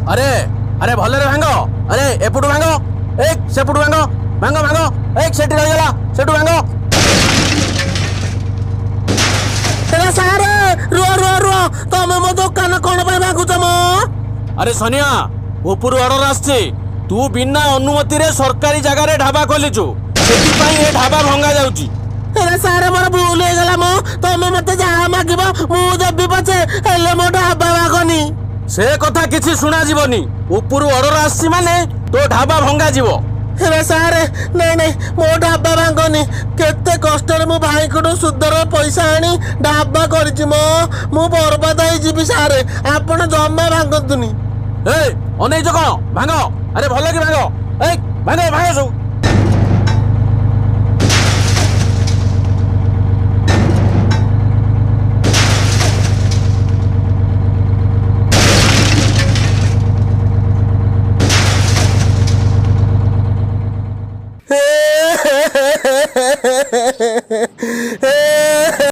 अरे अरे भलरे भांग अरे एपटू भांग एक सेपटू भांग भांग भांग एक सेठी रहीगला सेठू भांग सारे रुआ रुआ रुआ तमे मो दुकान कौन पे भागुच मो अरे सोनिया उपरू ऑर्डर आछे तू बिना अनुमति रे सरकारी जगह रे ढाबा खोलिचु सेठी पई ए ढाबा भंगा जाउची। अरे सारे मोर भूल हो गला मो तमे मते जहा मागिबो मु देबी पछे हेले मो ढाबा भागनी से कथा किछि सुना जीवनी उपरू ऑर्डर आछी माने तो ढाबा भंगा जीवो। अरे सारे नहीं नहीं मो ढाबा भांगनी केते कष्ट रे मो भाई को सुधर पैसा आनी ढाबा करछि मो मु बर्बाद होई जीबी सारे आपण जम्मा भांगतुनी ए अनै जो कोन भांग अरे भलो कि भांग ए भांग भांग सु